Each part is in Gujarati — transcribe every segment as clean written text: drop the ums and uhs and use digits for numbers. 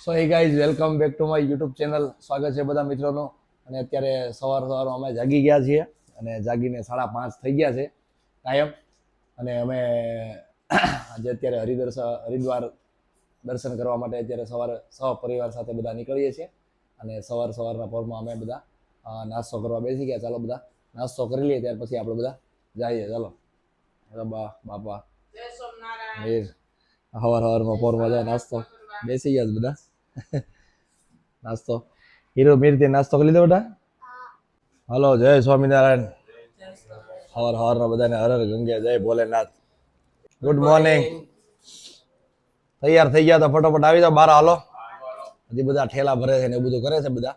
So hey guys, welcome back to my YouTube channel. સ્વાગત છે બધા મિત્રોનું. અને અત્યારે સવારમાં અમે જાગી ગયા છીએ અને જાગીને 5:30 થઈ ગયા છે કાયમ. અને અમે આજે અત્યારે હરિદ્વાર દર્શન કરવા માટે અત્યારે સવારે પરિવાર સાથે બધા નીકળીએ છીએ. અને સવારના પરમાં અમે બધા નાસ્તો કરવા બેસી ગયા. ચાલો બધા નાસ્તો કરી લઈએ, ત્યાર પછી આપણે બધા જઈએ. ચાલો બાપા સવારમાં પોરમાં જાય નાસ્તો બેસી ગયા બધા. નાસ્તો હીરો મીરથી નાસ્તો કરી લીધો બેટા. હલો, જય સ્વામિનારાયણ. હવાર બધાને હર હર ગંગે, જય ભોલેનાથ. Good morning. તૈયાર થઈ ગયા તો ફટોફટ આવી જાઓ બહાર. હાલો, હજી બધા ઠેલા ભરે છે ને એવું બધું કરે છે બધા.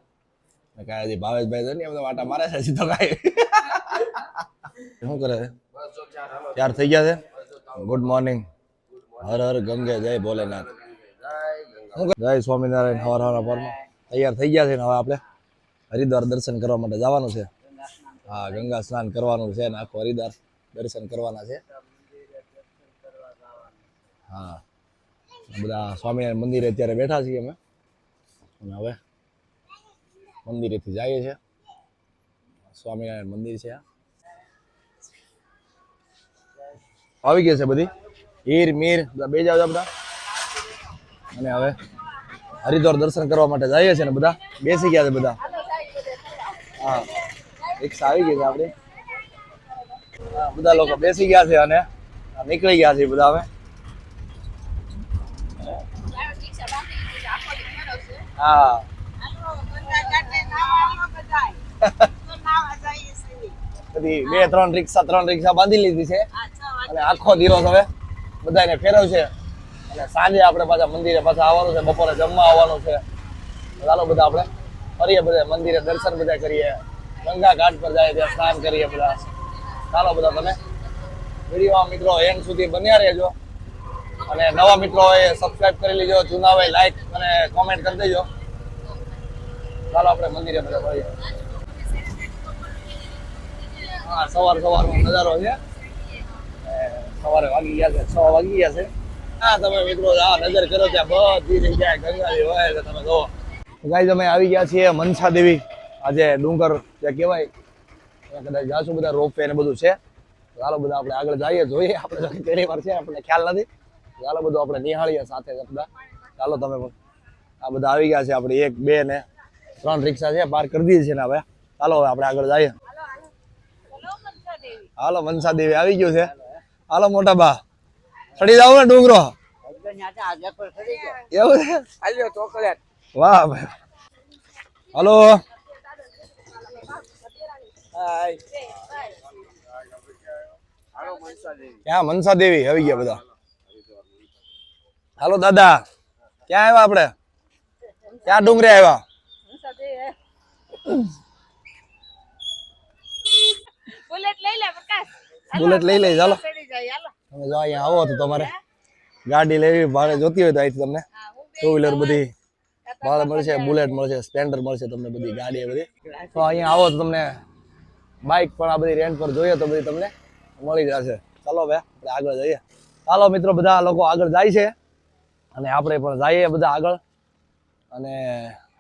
કાંઈ હજી ભાવેશભાઈ તો નહીં, બધા વાટા મારે છે સીધો. કાંઈ શું કરે છે? તૈયાર થઈ ગયા છે. Good morning. હર હર ગંગે, જય ભોલેનાથ. જય સ્વામિનારાયણ. હવારના પરમાં તૈયાર થઈ ગયા છે ને હવે આપણે હરિદ્વાર દર્શન કરવા માટે જવાનું છે. હા, ગંગા સ્નાન કરવાનું છે ને આખું હરિદ્વાર દર્શન કરવાના છે. હા, બધા સ્વામિનારાયણ મંદિરે અત્યારે બેઠા છીએ અમે. અને હવે મંદિરેથી જઈએ છીએ. સ્વામિનારાયણ મંદિર છે. આવી ગઈ છે બધી હીર મીર બધા બે જાવ બધા. અને હવે હરિદ્વાર દર્શન કરવા માટે જઈએ છીએ ને બધા બેસી ગયા છે બધા. હા, રિક્ષા આવી ગઈ છે આપણી. બધા લોકો બેસી ગયા છે અને નીકળી ગયા છે બધા. હવે હા, બધી 2-3 રિક્ષા બાંધી લીધી છે અને આખો દિવસ હવે બધાને ફેરવશે. અને સાંજે આપણે પાછા મંદિરે આવવાનું છે, બપોરે જમવા આવવાનું છે. ચાલો બધા આપણે ફરીએ, બધા મંદિરે દર્શન બધા કરીએ, ગંગા ઘાટ પર જાય ત્યાં સ્નાન કરીએ બધા. ચાલો બધા તમે વિડીયો મિત્રો એન્ડ સુધી બન્યા રહેજો. અને નવા મિત્રો હોય સબસ્ક્રાઇબ કરી લેજો, જૂના હોય લાઈક અને કોમેન્ટ કરી દેજો. ચાલો આપણે મંદિરે બધા ફરીએ. હા, સવારનો નજારો છે. સવારે વાગી ગયા છે 6 વાગી ગયા છે. હા, તમે મિત્રો આ નજર કરો ત્યાં બધી જગ્યાએ ગંગાજી વહે છે. તમે જુઓ ગાઈઝ, અમે આવી ગયા છીએ મનસા દેવી. આજે ડુંગર જે કહેવાય ત્યાં કદાચ જાશું બધા. રોપવે ને બધું છે. ચાલો બધા આપણે આગળ જઈએ, જોઈએ. આપણે પહેલી વાર છે, આપણને ખ્યાલ નથી. ચાલો બધું આપણે નિહાળીએ સાથે બધા. ચાલો તમે પણ. આ બધા આવી ગયા છે. આપણે 1, 2 ને 3 રિક્ષા છે, પાર્ક કરી દીધી છે ને હવે ચાલો હવે આપણે આગળ જઈએ. હાલો, મનસા દેવી આવી ગયું છે. હાલો મોટા બા, ચડી જાવ ને ડુંગરો. એવું છે? વાહ ભાઈ. હાલો, ક્યાં મનસા દેવી આવી ગયા બધા. હાલો દાદા, ક્યાં આવ્યા આપણે? ક્યાં ડુંગરે આવ્યા? બુલેટ લઈ લે. ચાલો તમે જો અહીંયા આવો તો તમારે ગાડી લેવી ભાડે જોતી હોય તો અહીંથી તમને 2 વ્હીલર બધી ભાડે મળશે. બુલેટ મળશે, સ્પ્લેન્ડર મળશે તમને, બધી ગાડી બધી. તો અહીંયા આવો તો તમને બાઇક પણ આ બધી રેન્ટ પર જોઈએ તો બધી તમને મળી જશે. ચાલો ભાઈ આપણે આગળ જઈએ. ચાલો મિત્રો, બધા લોકો આગળ જાય છે અને આપણે પણ જઈએ બધા આગળ. અને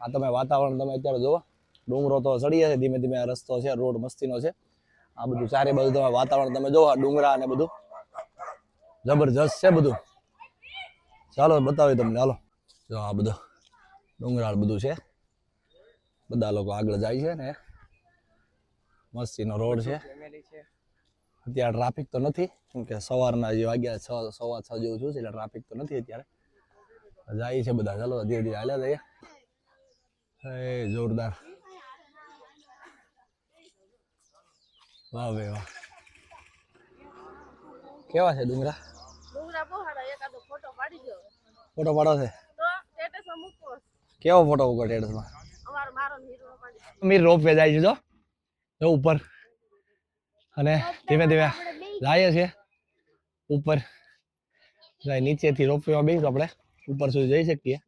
આ તમે વાતાવરણ તમે અત્યારે જુઓ. ડુંગરો તો ચડીએ છે ધીમે ધીમે. રસ્તો છે, રોડ મસ્તીનો છે. આ બધું ચારે બાજુ તમે વાતાવરણ તમે જોવો, ડુંગરા અને બધું જબરજસ્ત છે બધું. ચાલો બતાવી તમને. હાલો, જો આ બધું ડુંગરાળ બધું છે. બધા લોકો આગળ જાય છે ને મસ્તીનો રોડ છે. અત્યારે ટ્રાફિક તો નથી, કેમ કે સવારના જે વાગ્યા 6, 6:15 જેવું છું, એટલે ટ્રાફિક તો નથી અત્યારે. જાય છે બધા. ચાલો ધીરે ધીરે હાલ્યા જઈએ. જોરદાર. વાહ ભાઈ વાહ, કેવા છે ડુંગરા? ફોટો પાડો છે? કેવો ફોટો ઉપર ટેટસમાં? મીર રોપવે જાય છે જો ઉપર. અને ધીમે ધીમે જાય છે ઉપર. નીચેથી રોપવેમાં બેસી તો આપણે ઉપર સુધી જઈ શકીએ.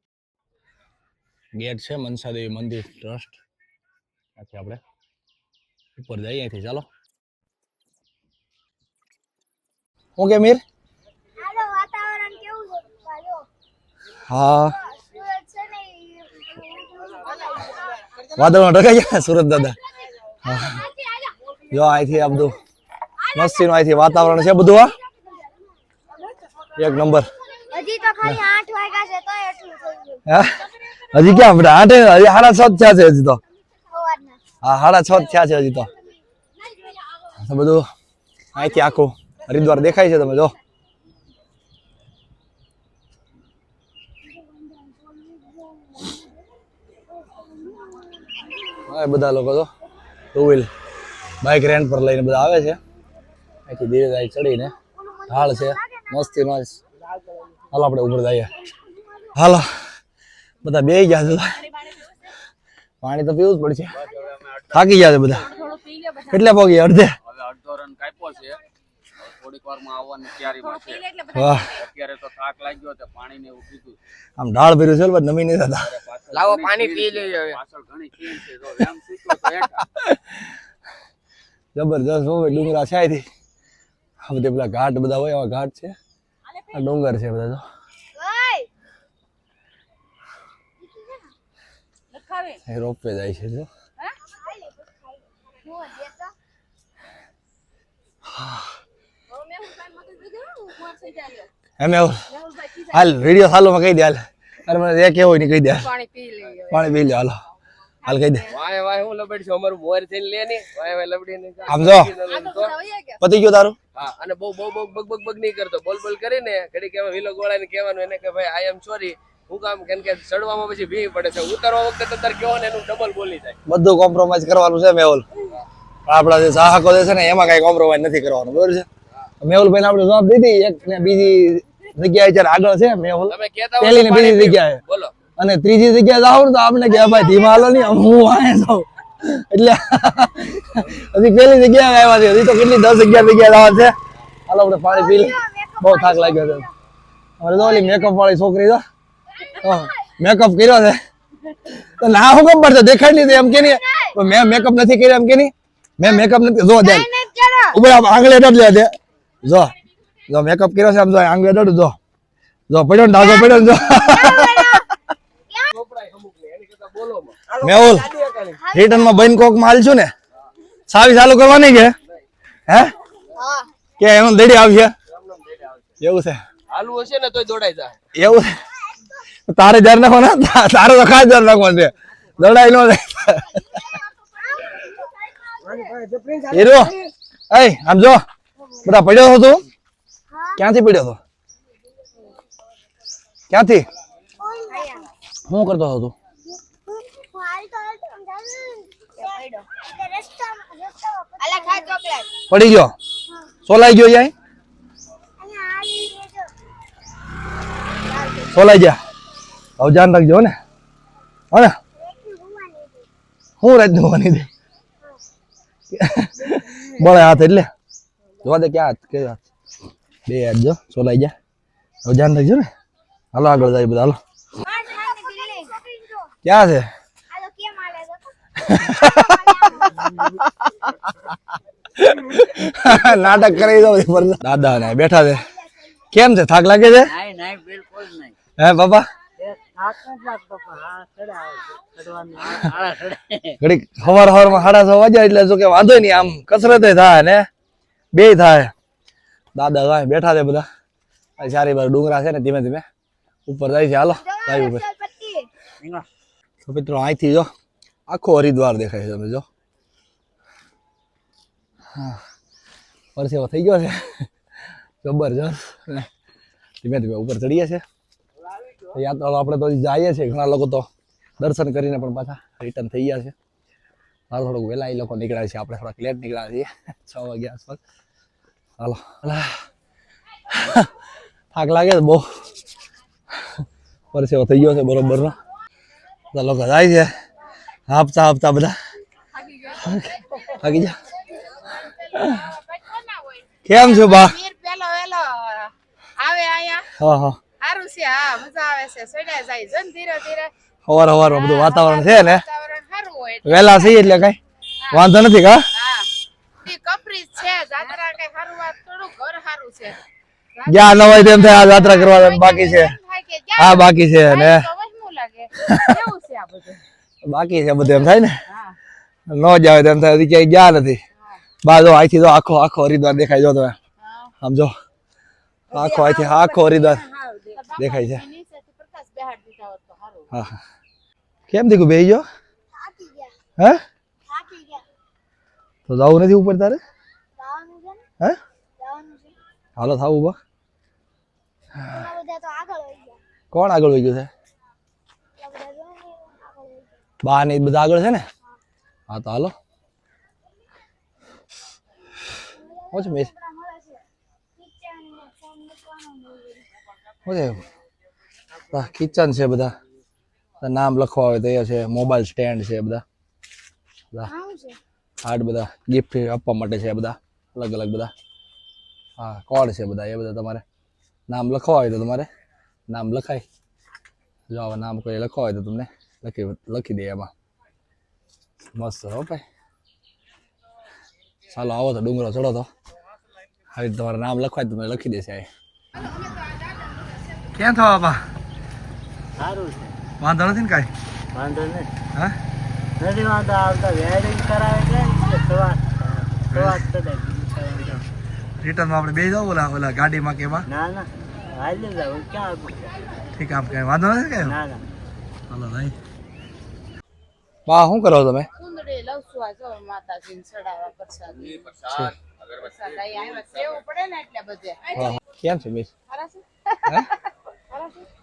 ગેટ છે મનસા દેવી મંદિર ટ્રસ્ટ. ત્યાંથી આપણે ઉપર જઈએ અહીંથી. ચાલો. ઓકે મીર. હા, વાદળમાં ઢકાઈ ગયા સુરત દાદા. જો અહીંથી આ બધું મસ્તીનું અહીંથી વાતાવરણ છે બધું. આ એક નંબર. હજી તો ખાલી 8 વાગ્યા છે તો એટલું થઈ ગયું. હા હજી ક્યાં બેટા 8 હજી 6:30 થયા છે હજી તો. સવારના હા 6:30 થયા છે હજી તો. બધું અહીંથી આખું હરિદ્વાર દેખાય છે તમે જો. હા બધા લોકો તો ટુ વ્હીલ બાઇક રેન્ટ પર લઈને બધા આવે છે. અહીંથી ધીરે ધીરે ચડીને ઢાળ છે મસ્તી નો. હાલો આપણે ઉપર જઈએ. હાલો બધા બેહી ગયા છે. પાણી તો પીવું જ પડશે. થાકી ગયા છે બધા. કેટલા પગી અડધે. અડધો રન કાપ્યો છે. થોડીક વારમાં આવવાની તૈયારીમાં છે. વાહ અત્યારે તો થાક લાગ્યો છે પાણી ને એવું પીધું. આમ ઢાળ ભર્યું છે પણ નમી નહીં થતા. લાવો પાણી પી લઈએ હવે. પાછળ ઘણી ખીણ છે જો એમ શીખો તો હેઠા. જબરજસ્ત હોય ડુંગરા છે અહીંથી. આ બધે પેલા ઘાટ બધા હોય એવા ઘાટ છે. આ ડુંગર છે બધા તો. એ રોપવે જાય છે જો. એમ એવું હાલ રેડિયો ચાલુ માં કહી દે. હાલ અરે મને એક એવું નહીં કહી દે. પાણી પી લે હાલો હાલ કહી દે. વાય વાય હું લબડશું અમારું મોર થઈને લે ની વાય વાય લબડીને આમ જો પતી ગયો તારું. હા અને બહુ બહુ બહુ બગ બગ બગ નહીં કરતો બોલ બોલ કરીને ઘડી કેવા વિલો ગોળાને કહેવાનું એને કે ભાઈ આઈ એમ સોરી. હું કામ કેમ કે ચડવામાં પછી ભી પડે છે ઉતરવા વખતે તો કહો ને એનું ડબલ બોલી જાય. બધું કોમ્પ્રોમાઇઝ કરવાનું છે મેહુલ. આપણા જે ચાહકો છે ને એમાં કઈ કોમ્પ્રોમાઇઝ નથી કરવાનું બરોબર છે. મેહુલભાઈ આપણે જવાબ દીધી એક ને બીજી જગ્યાએ જ્યારે આગળ છે મેહુલ પહેલી ને બીજી જગ્યાએ બોલો અને ત્રીજી જગ્યાએ જાવ ને તો આપણે કે ભાઈ ધીમા હાલો નહીં હું આયા જાઉં એટલે હજી પહેલી જગ્યાએ આવ્યા છે. હજી તો કેટલી 10-11 જગ્યાએ જવા છે. હાલો આપણે પાણી પી લઈએ. બહુ થાક લાગ્યો છે. અમારે તો ઓલી મેકઅપ વાળી છોકરી તો મેકઅપ કર્યો છે તો ના હું કેમ પડતો દેખાય નહીં એમ કે નહીં મેં મેકઅપ નથી કર્યો એમ કે નહીં મેં મેકઅપ નથી જો દે ઉપર આંગળે અડડ લે દે જો જો મેકઅપ કર્યો છે આમ જો આંગળે અડડ જો જો પડ્યો ને ડાઘો પડ્યો ને જો મેહુલ રિટર્ન માં બન કોક માં હાલશું ને સાવી ચાલુ કરવાની કે હે કે એનો દેડી આવશે એવું છે હાલવું હશે ને તોય દોડાઈ જાય એવું તારે જર નાખો ને તારે તો ખાસ જર નાખવાનું છે દોડાઈ નો હીરો એ આમ જો બધા પડ્યો હતો તું ક્યાંથી પડ્યો હતો ક્યાંથી શું કરતો હતો તું પડી ગયો સોલાઈ ગયો જાય સોલાઈ જા હવે ધ્યાન રાખજો ને હો ને હું રાત હોવાની દે બળે હાથ એટલે જોવા દે ક્યાં હાથ કે હાથ બે હાથ જો સોલાઈ જા હવે ધ્યાન રાખજો ને હાલો આગળ જાય બધા હાલો ક્યાં છે નાટક કરી દો દાદા ને બેઠા છે કેમ છે થાક લાગે છે હે બાપા ઘડીક સવાર માં 6:30 વાગ્યા એટલે જો કે વાંધો નહીં આમ કસરત થાય ને બે થાય. દાદા ભાઈ બેઠા છે બધા ચારે બાર ડુંગરા છે ને ધીમે ધીમે ઉપર જાય છે. હાલો ભાઈ ઉપર તો મિત્રો અહીંથી જો આખો હરિદ્વાર દેખાય છે તમે જો. હા પરસેવો થઈ ગયો છે જબરજસ્ત. ધીમે ધીમે ઉપર ચડીએ છે યાત્રા આપણે તો જઈએ છીએ. ઘણા લોકો તો દર્શન કરીને પણ પાછા રિટર્ન થઈ ગયા છે. મારું થોડુંક વહેલા એ લોકો નીકળ્યા છે આપણે થોડાક લેટ નીકળ્યા છીએ 6 વાગ્યા આસપાસ. હાલો થાક લાગે છે બહુ પરસેવો થઈ ગયો છે બરોબર નો. બધા લોકો જાય છે હાપતા હાપતા બધા થાકી જા. કેમ છો બા પેલો વેલો આવે આયા હા હા સારું છે હા મજા આવે છે સડ્યા જાય જન ધીરે ધીરે સવાર સવાર બધું વાતાવરણ છે ને વાતાવરણ સારું હોય વહેલા થઈ એટલે કઈ વાંધો નથી કા હા ઈ કપરી છે જાત્રા કઈ સારું વાત થોડું ઘર સારું છે જ્યાં ન હોય તેમ થાય આ યાત્રા કરવા બાકી છે. હા બાકી છે ને તો વહેલું લાગે કેવું છે આ બધું બાકી છે બધું એમ થાય ને ન જાવે તેમ થાય હજી ક્યાંય ગયા નથી બા જો અહીંથી તો આખો હરિદ્વાર દેખાય જો તમે આમ જો આખો હરિદ્વાર દેખાય છે હા હા કેમ દીકું બેહી ગયો થાકી ગયા હે થાકી ગયા તો જવું નથી ઉપર તારે જવાનું છે ને હે જવાનું છે હાલો થાવ ઉભા એમાં બધા તો આગળ વહી ગયા કોણ આગળ વહી ગયું છે એટલા બધા જો ને આગળ વહી ગયા બા ને ઈ બધા આગળ છે ને હા તો હાલો શું છે મેસ આપણા મળે છે કિચન ને ફોન મૂકવાનો ને એવું શું છે કિચન છે બધા નામ લખવા હોય તો એ છે મોબાઈલ સ્ટેન્ડ છે બધા આવું છે કાર્ડ બધા ગિફ્ટ આપવા માટે છે બધા અલગ અલગ બધા હા કોડ છે બધા એ બધા તમારે નામ લખવા હોય તો તમારે નામ લખાય જો આવા નામ કોઈ લખવા હોય તો તમને લખી દે એમાં મસ્ત હો ભાઈ ચાલો આવો તો ડુંગરો ચડો તો આવી તમારે નામ લખવાય તો તમને લખી દેશે આ ક્યાં થવા બાપા સારું છે વાંધો નથી ને કાંઈ વાંધો નહીં હા નથી વાંધો આવતા વેરિંગ કરાવે છે ને સવાર કદાચ રિટર્નમાં આપણે બે જાવ ઓલા ગાડીમાં કે એમાં ના ના હાલી જાવ ક્યાં આવું છે ઠીક આમ કઈ વાંધો નથી કે ના ના હાલો ભાઈ બા શું કરો તમે સુંદરી લઉં છું આ જો માતાજીને ચડાવવા પ્રસાદ પ્રસાદ અહીં આવ્યા સેવું પડે ને એટલે બધે કેમ છે મિસ સારા છે હે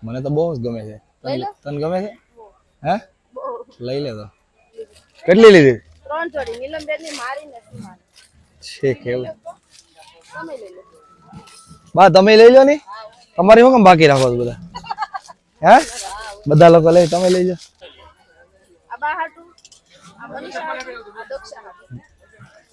મને તો બહુ જ ગમે છે તને ગમે છે હે લઈ લે તો કેટલી લીધી 3 જોડી નીલમબેન ની મારી નથી મારી છે કેવું તમે લઈ લો બા તમે લઈ લો ને તમારે શું કામ બાકી રાખો છો બધા હે બધા લોકો લઈ તમે લઈ જાઓ આ બા હાટું આ મનીષા હાટું આ દક્ષા હાટું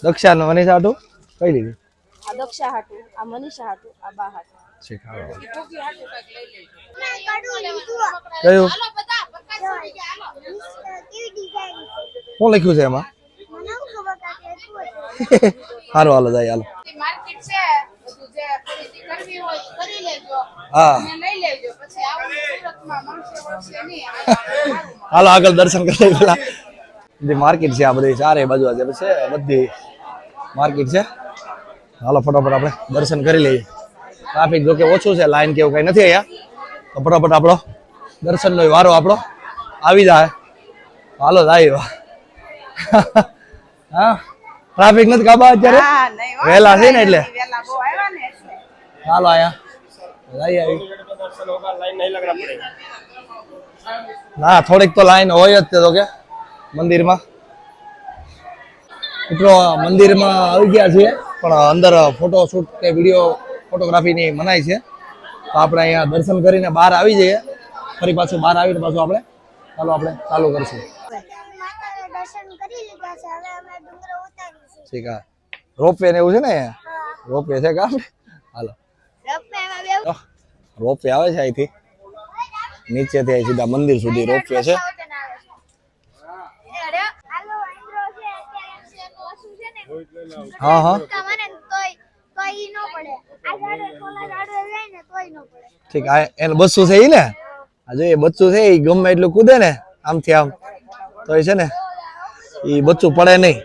દક્ષા ને મનીષા હાટું કઈ લીધી આ દક્ષા હાટું આ મનીષા હાટું આ બા હાટું શીખાડો કોકી હાટું કાંઈક લઈ લેજો મેં કડું લીધું કયું હાલો બધા પ્રકાશ સુધી ગયા હાલો કેવી ડિઝાઇન શું લખ્યું છે એમાં મને ખબર કાકે શું સારું હાલો જાય હાલો માર્કેટ છે બધું જે ખરીદી કરવી હોય તો કરી લેજો હા અને લઈ લેજો પછી આવું સુરતમાં મળશે વળશે નહીં હાલો આગળ દર્શન કરી લઈએ પેલા જે માર્કેટ છે આ બધી ચારે બાજુ છે બધી માર્કેટ છે હાલો ફટાફટ આપણે દર્શન કરી લઈએ ટ્રાફિક જો કે ઓછું છે લાઈન કેવું કઈ નથી અહીંયા તો ફટાફટ આપણો દર્શનનો વારો આપણો આવી જાય હાલો જાય હા ટ્રાફિક નથી કાબા અત્યારે વહેલા છે ને એટલે વેલા બહુ આવ્યા ને એટલે હાલો આયા લઈ આવી ના થોડીક તો લાઈન હોય જ તે તો કે મંદિરમાં મિત્રો મંદિરમાં આવી ગયા છીએ પણ અંદર ફોટો શૂટ કે વિડીયો ફોટોગ્રાફીની મનાઈ છે તો આપણે અહીંયા દર્શન કરીને બહાર આવી જઈએ ફરી પાછું બહાર આવીને પાછું આપણે આપણે ચાલુ કરશું માતાના દર્શન કરી લીધા છે હવે અમે ડુંગર ઉતારીશું ઠીક હા રોપવે ને એવું છે ને અહીંયા રોપવે છે કે આપણે હાલો રફેમાં બેવ રોપવે આવે છે અહીંથી નીચેથી અહીં સીધા મંદિર સુધી રોપવે છે હાલો ઇન્દ્રો છે અત્યારે વસ્તુ છે ને હા હા તમને તોય ઈ નો પડે આ ગાડે ખોલા ગાડે જાય ને તોય નો પડે ઠીક આ એનું બચ્ચું છે ઈ ને આ જો એ બચ્ચું છે એ ગમે એટલું કૂદે ને આમથી આમ તો એ છે ને એ બચ્ચું પડે નહીં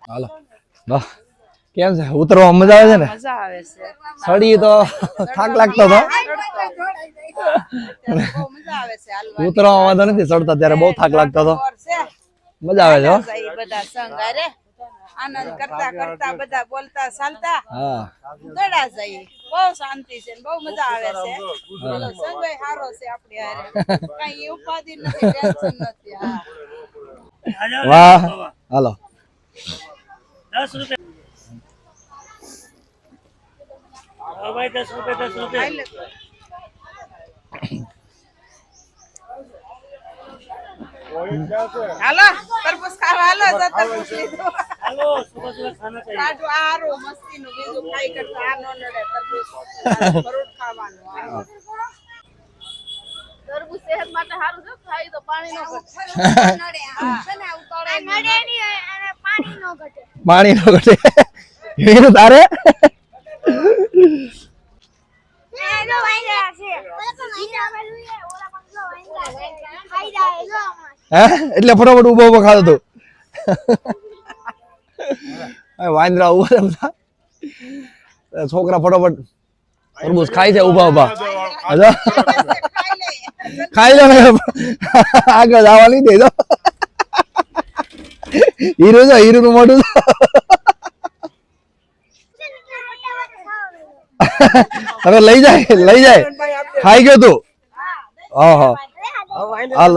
હાલો વાહ કેમ છે ઉતરવામાં મજા આવે છે ને મજા આવે છે સડી તો થાક લાગતો હતો બહુ મજા આવે છે હાલવા ઉતરવામાં વાંધો નથી ચડતા ત્યારે બહુ થાક લાગતો હતો છે મજા આવે છે હો જાય બધા સંગ અરે આનંદ કરતા કરતા બધા બોલતા ચાલતા હા દડા જાય બહુ શાંતિ છે ને બહુ મજા આવે છે સંગય સારો છે આપણી હારે કઈ ઉપાધિ નથી ટેન્શન નથી હા વાહ હાલો 10 રૂપિયા ભાઈ 10 રૂપિયા હાલો તરબૂચ ખાવા હાલો તો તરબૂચ લીધું હાલો સુબહ સુબહ ખાના चाहिए કાજુ આરો મસ્તીનું બીજું ખાઈ કરતા આ નો નડે તરબૂચ ફ્રૂટ ખાવાનું તરબૂચ સેહત માટે સારું છે ખાઈ તો પાણી નો ઘટે નડે છે ને ઉતાળે નડે ની અને પાણી નો ઘટે પાણી નો ઘટે એનું તારે એનો વાંદરા છે ઓલા પણ ઈને અમે લઈએ ઓલા પણ જો વાંદરા ખાઈ જાય જો હે એટલે ફટાફટ ઉભો ઉભો ખાતો હતો વાંદરા ઉભા રહે બધા છોકરા ફટાફટ તરબૂચ ખાય છે ઉભા ઉભા ખાઈ લો ને આગળ જવા નહીં દે હીરો છે હીરો નું મોઢું હવે લઈ જાય ખાઈ ગયો તું હા હા હાલ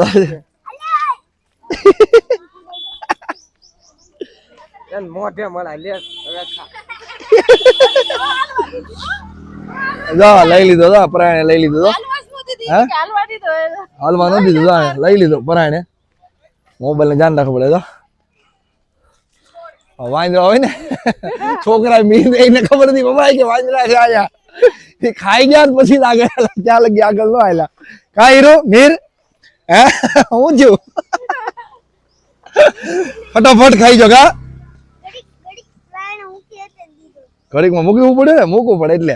મોઢે મળા લે લઈ લીધો પરાયણે લઈ લીધો હાલમાં નથી દીધું લઈ લીધો પરાયણે મોબાઈલ ને ધ્યાન રાખવું પડે તો વાંદરા હોય ને છોકરા મીર એને ખબર નથી પપ્પા કે વાંદરા છે આયા એ ખાઈ ગયા પછી લાગે ત્યાં લગી આગળ નો આયલા કા હીરો મીર હે હું છું ફટાફટ ખાઈ જો કા ઘડીકમાં મૂકવું પડે ને મૂકવું પડે એટલે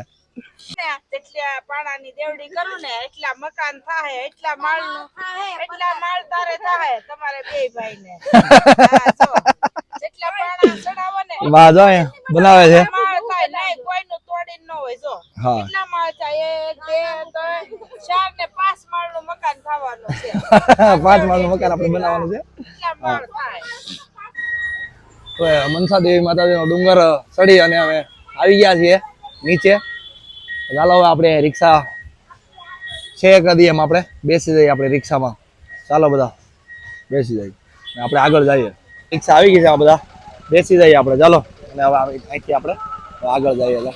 એટલા પાણાની દેવડી કરું ને એટલા મકાન થાય એટલા માળ તારે થાય તમારે બે ભાઈ ને જેટલા પાણા ચડાવો ને માં જો અહીંયા બનાવે છે માળ થાય નહીં કોઈનું તોડીને ન હોય જો હા કેટલા માળ થાય 1 2 3 4 ને 5 માળનું મકાન થવાનું છે 5 માળનું મકાન આપણે બનાવવાનું છે એટલા માળ થાય તો મનસા દેવી માતાજીનો ડુંગર ચડી અને અમે આવી ગયા છીએ નીચે ચાલો હવે આપણે રિક્ષા છે કદી એમ આપણે બેસી જઈએ આપણે રિક્ષામાં ચાલો બધા બેસી જઈએ આપણે આગળ જઈએ રિક્ષા આવી ગઈ છે આ બધા બેસી જઈએ આપણે ચાલો અને હવે અહીંથી આપણે આગળ જઈએ એટલે